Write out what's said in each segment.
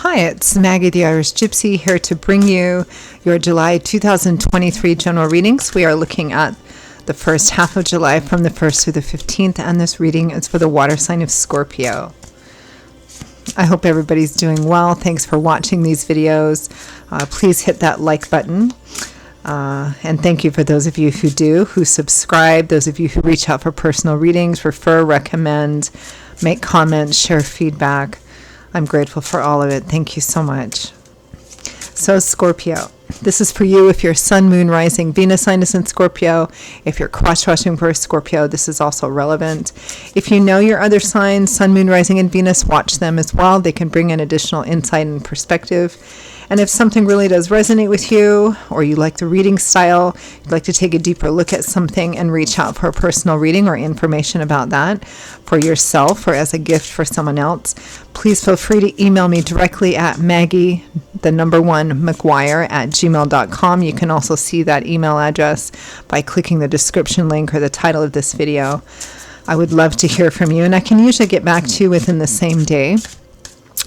Hi, it's Maggie the Irish Gypsy here to bring you your July 2023 general readings. We are looking at the first half of July from the 1st through the 15th, and this reading is for the water sign of Scorpio. I hope everybody's doing well. Thanks for watching these videos. Please hit that like button. And thank you for those of you who do, who subscribe, those of you who reach out for personal readings, refer, recommend, make comments, share feedback. I'm grateful for all of it. Thank you so much. So Scorpio, this is for you if your sun, moon, rising, Venus sign is in Scorpio. If you're cross-watching for Scorpio, this is also relevant. If you know your other signs, sun, moon, rising, and Venus, watch them as well. They can bring in additional insight and perspective. And if something really does resonate with you, or you like the reading style, you'd like to take a deeper look at something and reach out for a personal reading or information about that for yourself or as a gift for someone else, please feel free to email me directly at maggie1mcguire@gmail.com. You can also see that email address by clicking the description link or the title of this video. I would love to hear from you, and I can usually get back to you within the same day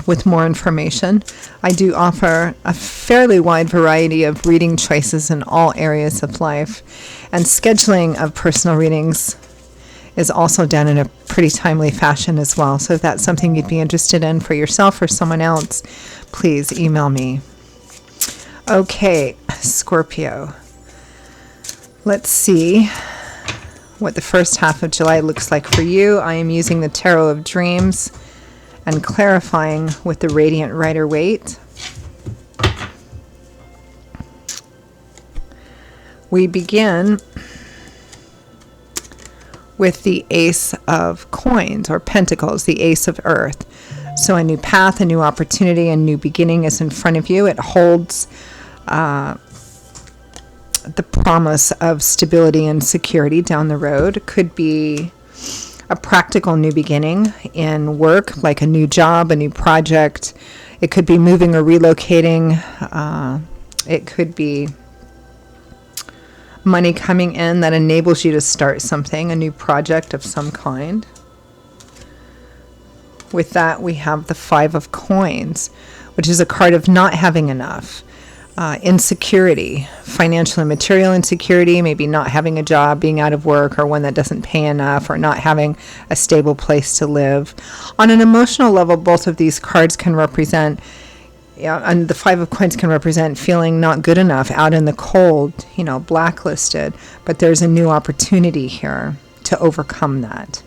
with more information. I do offer a fairly wide variety of reading choices in all areas of life, and scheduling of personal readings is also done in a pretty timely fashion as well. So if that's something you'd be interested in for yourself or someone else, please email me. Okay, Scorpio. Let's see what the first half of July looks like for you. I am using the Tarot of Dreams and clarifying with the Radiant Rider-Waite. We begin with the Ace of Coins or Pentacles, the Ace of Earth. So a new path, a new opportunity, a new beginning is in front of you. It holds the promise of stability and security down the road. It could be a practical new beginning in work, like a new job, a new project. It could be moving or relocating. It could be money coming in that enables you to start something, a new project of some kind. With that, we have the Five of Coins, which is a card of not having enough. Insecurity, financial and material insecurity, maybe not having a job, being out of work, or one that doesn't pay enough, or not having a stable place to live. On an emotional level, both of these cards can represent, and the Five of Coins can represent feeling not good enough, out in the cold, blacklisted. But there's a new opportunity here to overcome that.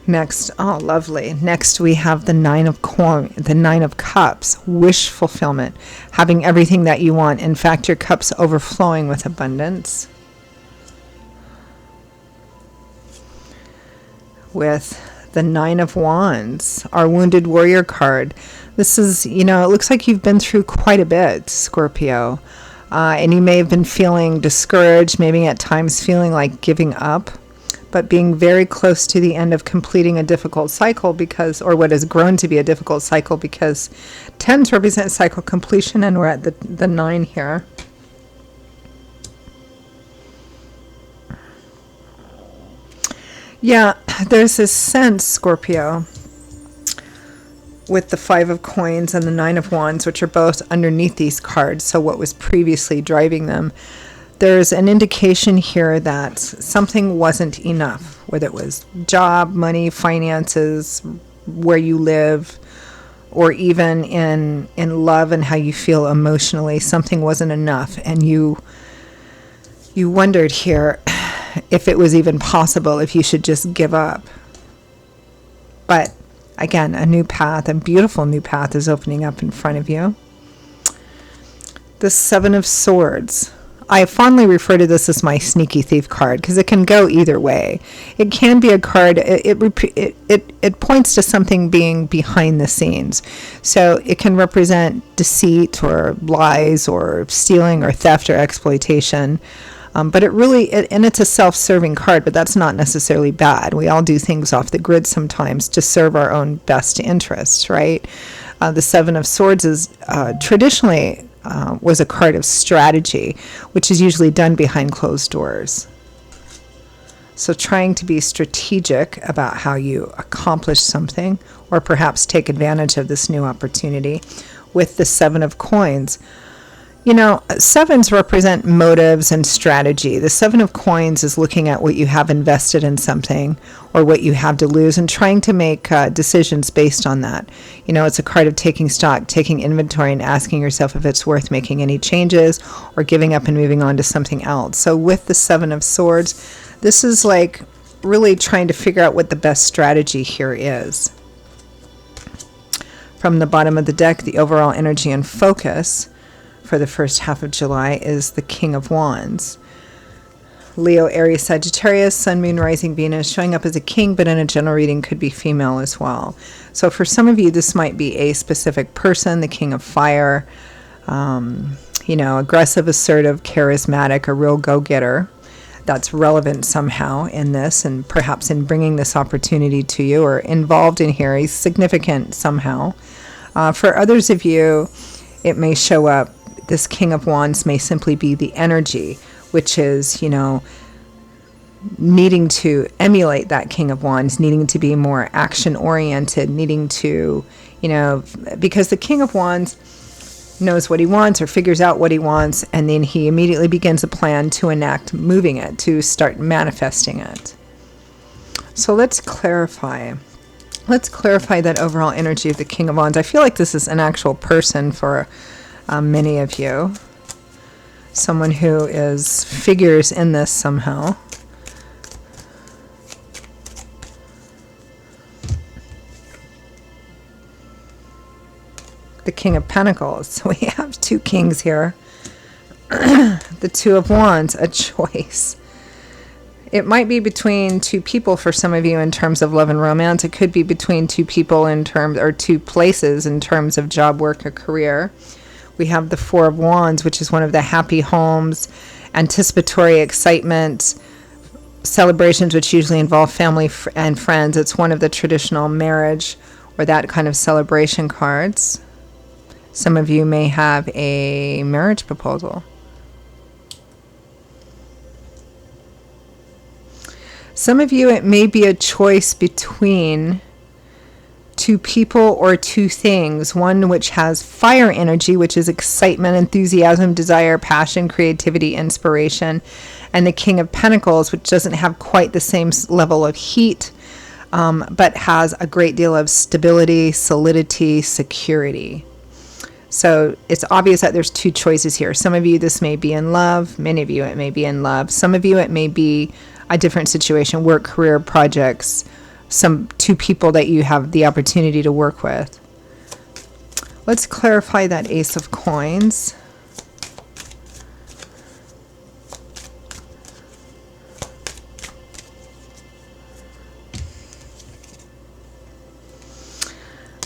Next, oh, lovely. Next, we have the Nine of Cups, wish fulfillment, having everything that you want. In fact, your cup's overflowing with abundance. With the Nine of Wands, our Wounded Warrior card. This is, it looks like you've been through quite a bit, Scorpio. And you may have been feeling discouraged, maybe at times feeling like giving up, but being very close to the end of completing a difficult cycle or what has grown to be a difficult cycle, because 10s represent cycle completion, and we're at the 9 here. Yeah, there's this sense, Scorpio, with the Five of Coins and the Nine of Wands, which are both underneath these cards, so what was previously driving them. There's an indication here that something wasn't enough, whether it was job, money, finances, where you live, or even in love and how you feel emotionally. Something wasn't enough, and you wondered here if it was even possible, if you should just give up. But again, a new path, a beautiful new path is opening up in front of you. The Seven of Swords. I fondly refer to this as my sneaky thief card, because it can go either way. It can be a card, it points to something being behind the scenes. So it can represent deceit or lies or stealing or theft or exploitation. But it's a self-serving card, but that's not necessarily bad. We all do things off the grid sometimes to serve our own best interests, right? The Seven of Swords is traditionally was a card of strategy, which is usually done behind closed doors. So trying to be strategic about how you accomplish something, or perhaps take advantage of this new opportunity. With the Seven of Coins, you know, sevens represent motives and strategy. The Seven of Coins is looking at what you have invested in something or what you have to lose and trying to make decisions based on that. You know, it's a card of taking stock, taking inventory, and asking yourself if it's worth making any changes or giving up and moving on to something else. So with the Seven of Swords, this is like really trying to figure out what the best strategy here is. From the bottom of the deck, the overall energy and focus for the first half of July is the King of Wands. Leo, Aries, Sagittarius, Sun, Moon, Rising, Venus, showing up as a king, but in a general reading could be female as well. So for some of you, this might be a specific person, the King of Fire, you know, aggressive, assertive, charismatic, a real go-getter. That's relevant somehow in this, and perhaps in bringing this opportunity to you, or involved in here, is significant somehow. For others of you, it may show up, this King of Wands may simply be the energy, which is, you know, needing to emulate that King of Wands, needing to be more action-oriented, needing to, you know, because the King of Wands knows what he wants or figures out what he wants, and then he immediately begins a plan to enact moving it, to start manifesting it. So let's clarify. Let's clarify that overall energy of the King of Wands. I feel like this is an actual person for many of you. Someone who figures in this somehow. The King of Pentacles. So we have two kings here. The Two of Wands, a choice. It might be between two people for some of you in terms of love and romance. It could be between two people in terms, or two places in terms of job, work, or career. We have the Four of Wands, which is one of the happy homes, anticipatory excitement, celebrations which usually involve family and friends. It's one of the traditional marriage or that kind of celebration cards. Some of you may have a marriage proposal. Some of you, it may be a choice between two people or two things. One which has fire energy, which is excitement, enthusiasm, desire, passion, creativity, inspiration. And the King of Pentacles, which doesn't have quite the same level of heat, but has a great deal of stability, solidity, security. So it's obvious that there's two choices here. Some of you, this may be in love. Many of you, it may be in love. Some of you, it may be a different situation, work, career, projects, two people that you have the opportunity to work with. Let's clarify that Ace of Coins.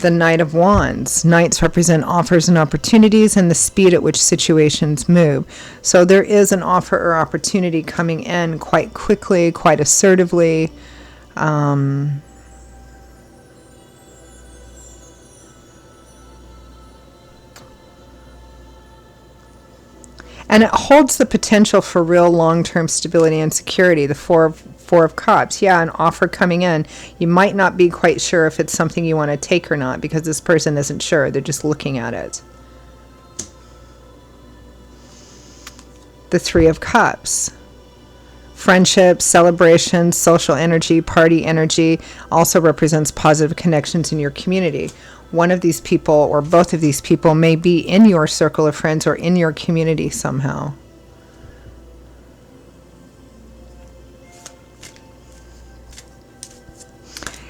The Knight of Wands. Knights represent offers and opportunities and the speed at which situations move. So there is an offer or opportunity coming in quite quickly, quite assertively. And it holds the potential for real long-term stability and security. The Four of Cups. Yeah, an offer coming in. You might not be quite sure if it's something you want to take or not because this person isn't sure. They're just looking at it. The Three of Cups. Friendship, celebration, social energy, party energy also represents positive connections in your community. One of these people or both of these people may be in your circle of friends or in your community somehow.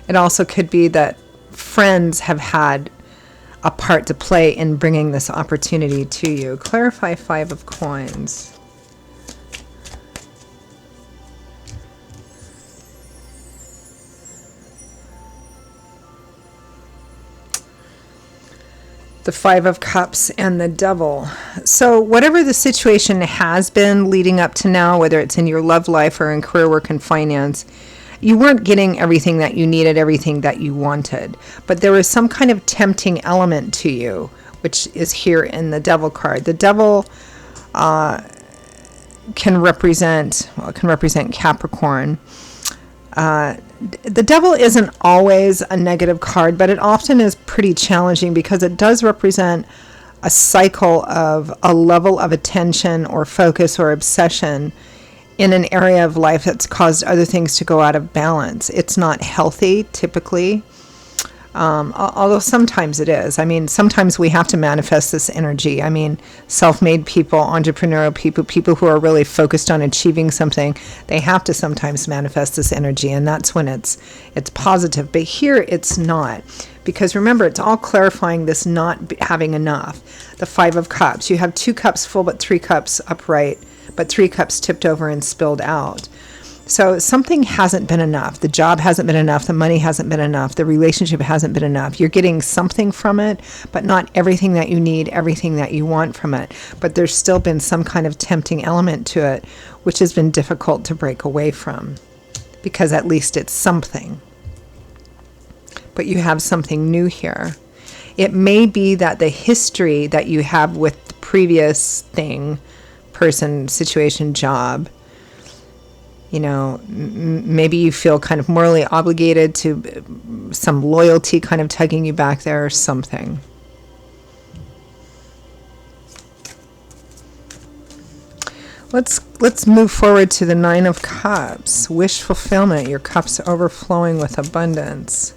It also could be that friends have had a part to play in bringing this opportunity to you. Clarify Five of Coins. The Five of Cups and the Devil. So whatever the situation has been leading up to now, whether it's in your love life or in career, work, and finance, you weren't getting everything that you needed, everything that you wanted. But there was some kind of tempting element to you, which is here in the Devil card. The Devil can represent Capricorn. The devil isn't always a negative card, but it often is pretty challenging because it does represent a cycle of a level of attention or focus or obsession in an area of life that's caused other things to go out of balance. It's not healthy, typically. Although sometimes it is. I mean, sometimes we have to manifest this energy. I mean, self-made people, entrepreneurial people, people who are really focused on achieving something, they have to sometimes manifest this energy, and that's when it's positive. But here it's not, because remember, it's all clarifying this not having enough. The Five of Cups. You have 2 cups full, but 3 cups upright, but 3 cups tipped over and spilled out. So something hasn't been enough. The job hasn't been enough. The money hasn't been enough. The relationship hasn't been enough. You're getting something from it, but not everything that you need, everything that you want from it. But there's still been some kind of tempting element to it, which has been difficult to break away from, because at least it's something. But you have something new here. It may be that the history that you have with the previous thing, person, situation, job, you know, maybe you feel kind of morally obligated to some loyalty kind of tugging you back there or something. Let's move forward to the Nine of Cups. Wish fulfillment. Your cup's overflowing with abundance.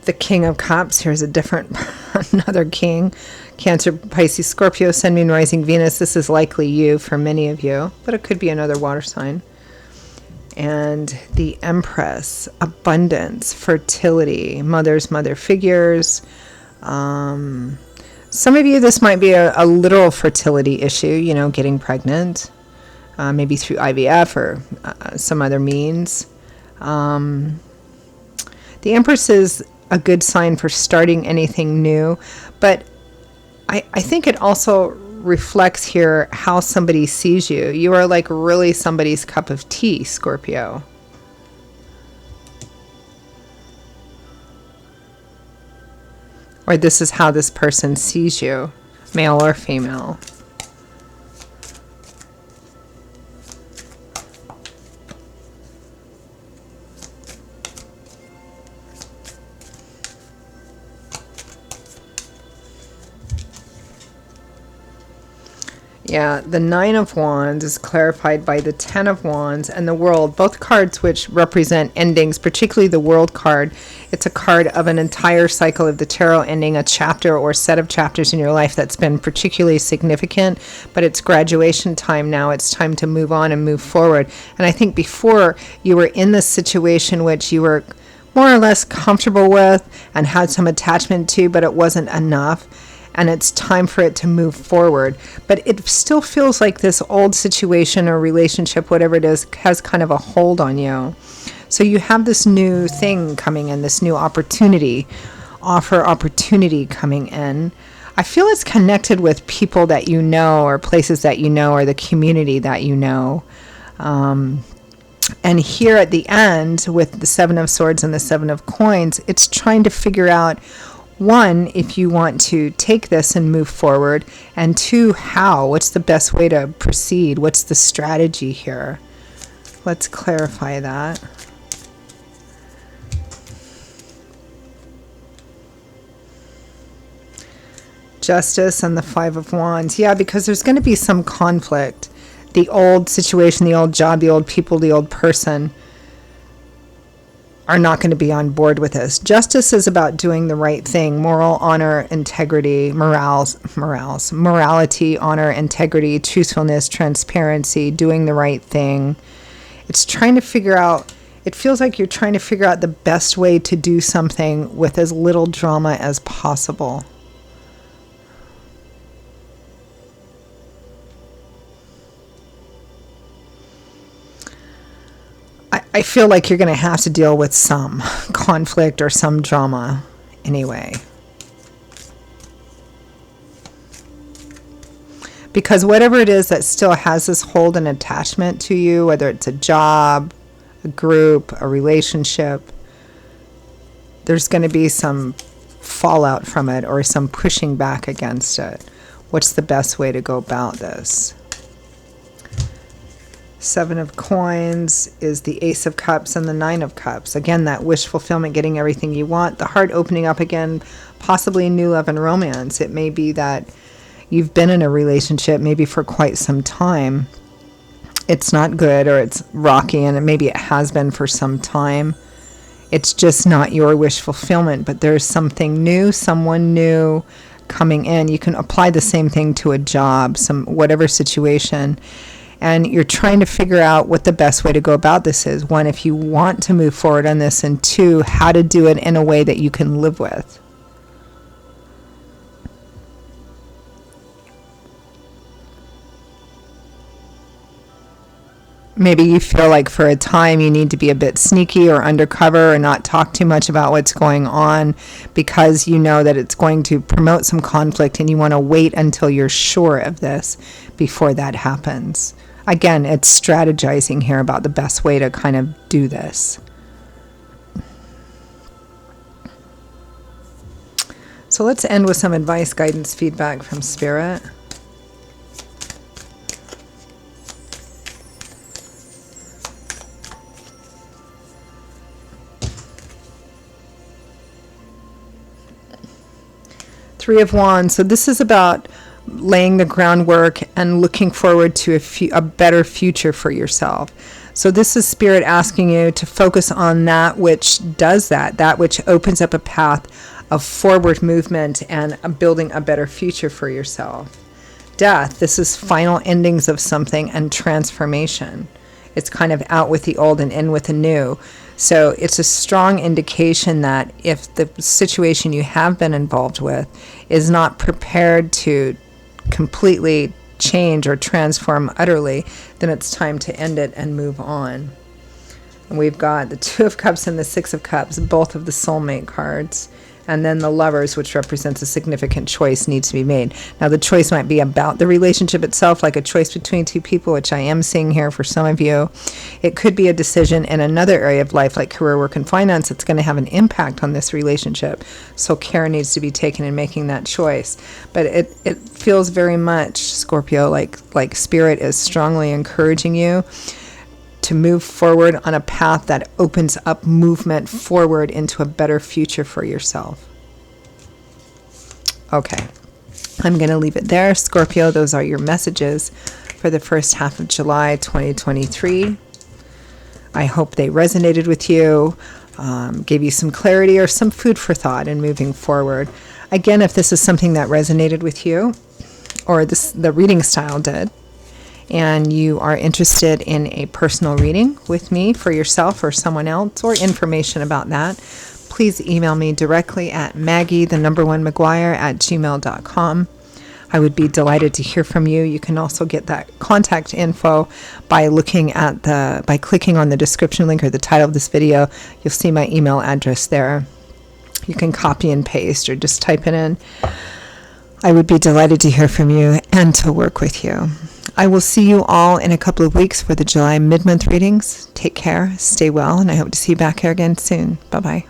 The King of Cups. Here's a different, another king. Cancer, Pisces, Scorpio, Sun, Moon, Rising, Venus. This is likely you for many of you, but it could be another water sign. And the Empress, abundance, fertility, mother figures. Some of you, this might be a literal fertility issue, you know, getting pregnant, maybe through IVF or some other means. The Empress is a good sign for starting anything new, but I think it also reflects here how somebody sees you. You are like really somebody's cup of tea, Scorpio. Or this is how this person sees you, male or female. Yeah, the Nine of Wands is clarified by the Ten of Wands and the World, both cards which represent endings, particularly the World card. It's a card of an entire cycle of the tarot ending a chapter or set of chapters in your life that's been particularly significant, but it's graduation time now. It's time to move on and move forward. And I think before you were in this situation which you were more or less comfortable with and had some attachment to, but it wasn't enough. And it's time for it to move forward. But it still feels like this old situation or relationship, whatever it is, has kind of a hold on you. So you have this new thing coming in, this new opportunity coming in. I feel it's connected with people that you know, or places that you know, or the community that you know. And here at the end, with the Seven of Swords and the Seven of Coins, it's trying to figure out, one, if you want to take this and move forward, and two, how? What's the best way to proceed? What's the strategy here? Let's clarify that. Justice and the Five of Wands. Yeah, because there's going to be some conflict. The old situation, the old job, the old people, the old person are not going to be on board with this. Justice is about doing the right thing. Moral, honor, integrity, morality, honor, integrity, truthfulness, transparency, doing the right thing. It's trying to figure out, it feels like you're trying to figure out the best way to do something with as little drama as possible. I feel like you're going to have to deal with some conflict or some drama anyway. Because whatever it is that still has this hold and attachment to you, whether it's a job, a group, a relationship, there's going to be some fallout from it or some pushing back against it. What's the best way to go about this? Seven of Coins is the Ace of Cups and the Nine of Cups. Again, that wish fulfillment, getting everything you want. The heart opening up again, possibly new love and romance. It may be that you've been in a relationship maybe for quite some time. It's not good, or it's rocky, and maybe it has been for some time. It's just not your wish fulfillment, but there's something new, someone new coming in. You can apply the same thing to a job, whatever situation. And you're trying to figure out what the best way to go about this is. One, if you want to move forward on this, and two, how to do it in a way that you can live with. Maybe you feel like for a time you need to be a bit sneaky or undercover or not talk too much about what's going on because you know that it's going to promote some conflict, and you want to wait until you're sure of this before that happens. Again, it's strategizing here about the best way to kind of do this. So let's end with some advice, guidance, feedback from Spirit. Three of Wands. So this is about laying the groundwork and looking forward to a better future for yourself. So this is Spirit asking you to focus on that which does that which opens up a path of forward movement and building a better future for yourself. Death. This is final endings of something and transformation. It's kind of out with the old and in with the new. So it's a strong indication that if the situation you have been involved with is not prepared to completely change or transform utterly, then it's time to end it and move on. And we've got the Two of Cups and the Six of Cups, both of the soulmate cards. And then the Lovers, which represents a significant choice, needs to be made. Now, the choice might be about the relationship itself, like a choice between two people, which I am seeing here for some of you. It could be a decision in another area of life, like career, work, and finance. It's going to have an impact on this relationship. So care needs to be taken in making that choice. But it feels very much, Scorpio, like Spirit is strongly encouraging you to move forward on a path that opens up movement forward into a better future for yourself. Okay, I'm going to leave it there. Scorpio, those are your messages for the first half of July 2023. I hope they resonated with you, gave you some clarity or some food for thought in moving forward. Again, if this is something that resonated with you, or the reading style did, and you are interested in a personal reading with me for yourself or someone else, or information about that, please email me directly at maggie1mcguire@gmail.com. I would be delighted to hear from you. You can also get that contact info by clicking on the description link or the title of this video. You'll see my email address there. You can copy and paste or just type it in. I would be delighted to hear from you and to work with you. I will see you all in a couple of weeks for the July mid-month readings. Take care, stay well, and I hope to see you back here again soon. Bye-bye.